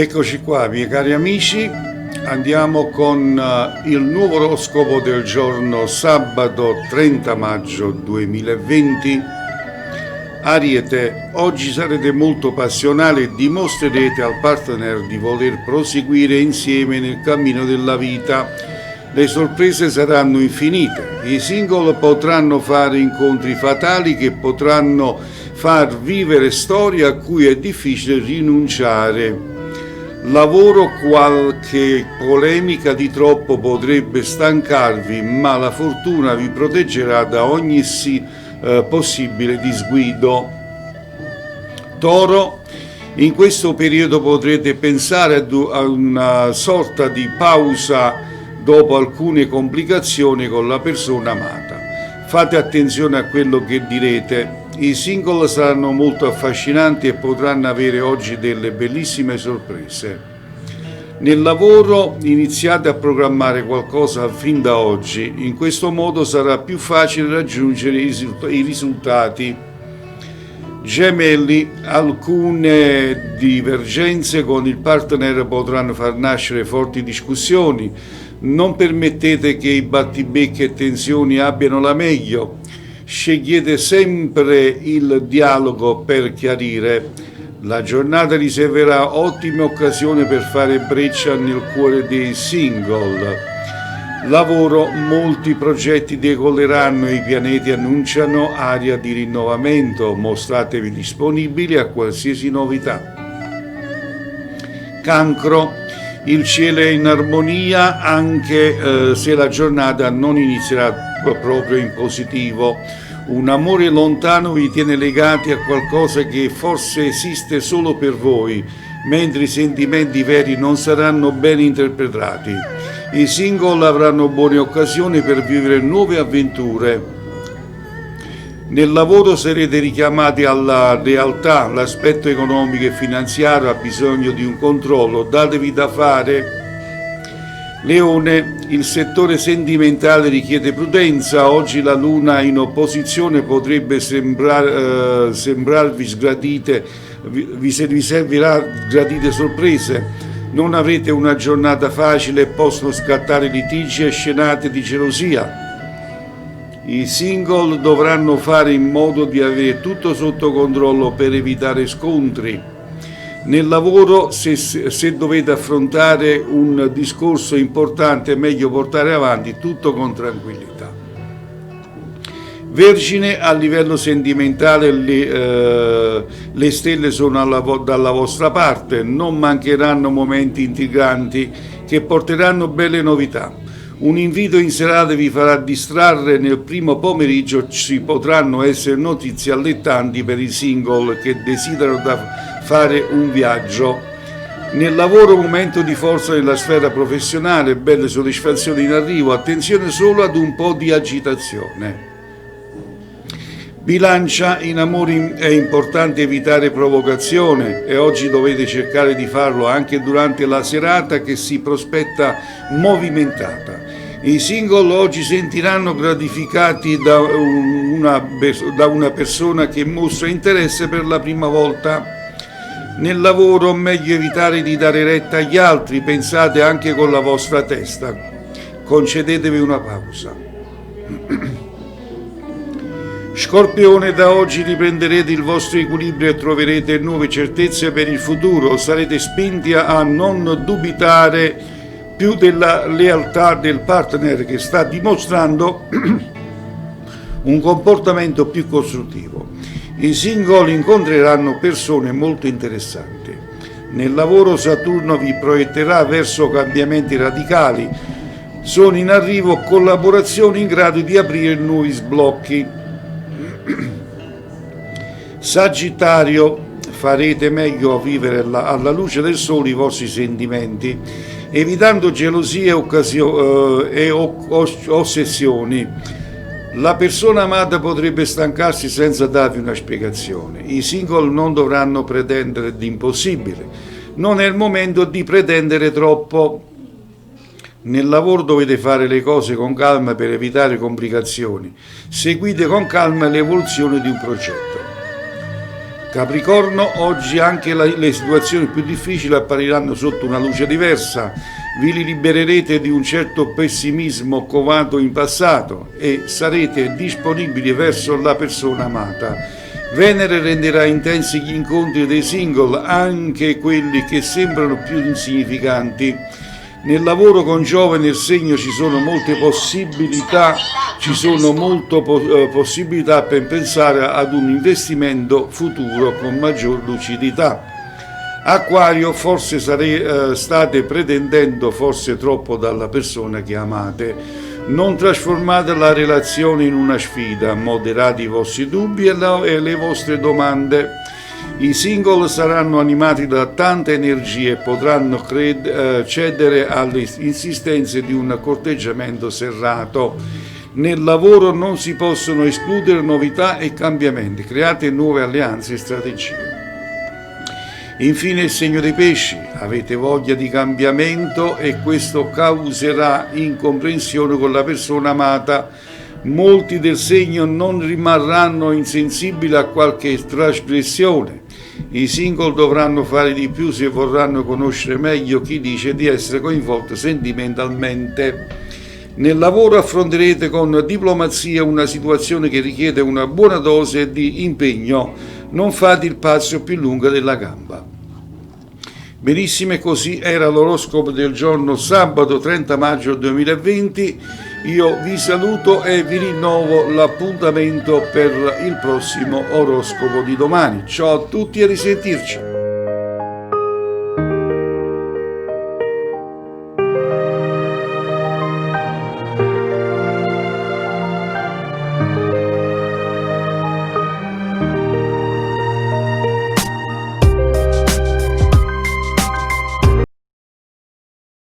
Eccoci qua, miei cari amici, andiamo con il nuovo oroscopo del giorno sabato 30 maggio 2020. Ariete, oggi sarete molto passionali e dimostrerete al partner di voler proseguire insieme nel cammino della vita. Le sorprese saranno infinite, i single potranno fare incontri fatali che potranno far vivere storie a cui è difficile rinunciare. Lavoro, qualche polemica di troppo potrebbe stancarvi, ma la fortuna vi proteggerà da ogni possibile disguido. Toro, in questo periodo potrete pensare a una sorta di pausa dopo alcune complicazioni con la persona amata. Fate attenzione a quello che direte. I single saranno molto affascinanti e potranno avere oggi delle bellissime sorprese. Nel lavoro iniziate a programmare qualcosa fin da oggi, in questo modo sarà più facile raggiungere i risultati. Gemelli, alcune divergenze con il partner potranno far nascere forti discussioni. Non permettete che i battibecchi e tensioni abbiano la meglio. Scegliete sempre il dialogo per chiarire. La giornata riserverà ottime occasioni per fare breccia nel cuore dei single. Lavoro, molti progetti decolleranno e i pianeti annunciano aria di rinnovamento. Mostratevi disponibili a qualsiasi novità. Cancro, il cielo è in armonia anche se la giornata non inizierà proprio in positivo. Un amore lontano vi tiene legati a qualcosa che forse esiste solo per voi, mentre i sentimenti veri non saranno ben interpretati. I single avranno buone occasioni per vivere nuove avventure. Nel lavoro sarete richiamati alla realtà, l'aspetto economico e finanziario ha bisogno di un controllo, datevi da fare. Leone, il settore sentimentale richiede prudenza, oggi la luna in opposizione potrebbe sembrarvi sgradite, vi servirà gradite sorprese, non avrete una giornata facile e possono scattare litigi e scenate di gelosia. I single dovranno fare in modo di avere tutto sotto controllo per evitare scontri. Nel lavoro, se dovete affrontare un discorso importante, è meglio portare avanti tutto con tranquillità. Vergine, a livello sentimentale le stelle sono dalla vostra parte, non mancheranno momenti intriganti che porteranno belle novità. Un invito in serata vi farà distrarre, nel primo pomeriggio ci potranno essere notizie allettanti per i single che desiderano fare un viaggio. Nel lavoro momento di forza nella sfera professionale, belle soddisfazioni in arrivo, attenzione solo ad un po' di agitazione. Bilancia, in amore è importante evitare provocazione e oggi dovete cercare di farlo anche durante la serata che si prospetta movimentata. I single oggi sentiranno gratificati da una persona che mostra interesse per la prima volta. Nel lavoro meglio evitare di dare retta agli altri, pensate anche con la vostra testa. Concedetevi una pausa. Scorpione, da oggi riprenderete il vostro equilibrio e troverete nuove certezze per il futuro. Sarete spinti a non dubitare più della lealtà del partner che sta dimostrando un comportamento più costruttivo. I single incontreranno persone molto interessanti. Nel lavoro Saturno vi proietterà verso cambiamenti radicali. Sono in arrivo collaborazioni in grado di aprire nuovi sblocchi. Sagittario, farete meglio a vivere alla luce del sole i vostri sentimenti, evitando gelosie e ossessioni. La persona amata potrebbe stancarsi senza darvi una spiegazione. I single non dovranno pretendere di impossibile. Non è il momento di pretendere troppo. Nel lavoro dovete fare le cose con calma per evitare complicazioni. Seguite con calma l'evoluzione di un progetto. Capricorno, oggi anche le situazioni più difficili appariranno sotto una luce diversa, vi libererete di un certo pessimismo covato in passato e sarete disponibili verso la persona amata. Venere renderà intensi gli incontri dei single, anche quelli che sembrano più insignificanti. Nel lavoro con Giove nel segno ci sono molte possibilità, possibilità per pensare ad un investimento futuro con maggior lucidità. Acquario, forse state pretendendo forse troppo dalla persona che amate. Non trasformate la relazione in una sfida, moderate i vostri dubbi e le vostre domande. I single saranno animati da tante energie e potranno cedere alle insistenze di un corteggiamento serrato. Nel lavoro non si possono escludere novità e cambiamenti, create nuove alleanze e strategie. Infine il segno dei pesci, avete voglia di cambiamento e questo causerà incomprensione con la persona amata. Molti del segno non rimarranno insensibili a qualche trasgressione. I single dovranno fare di più se vorranno conoscere meglio chi dice di essere coinvolto sentimentalmente. Nel lavoro affronterete con diplomazia una situazione che richiede una buona dose di impegno. Non fate il passo più lungo della gamba. Benissimo, così era l'oroscopo del giorno sabato 30 maggio 2020. Io vi saluto e vi rinnovo l'appuntamento per il prossimo oroscopo di domani. Ciao a tutti e a risentirci.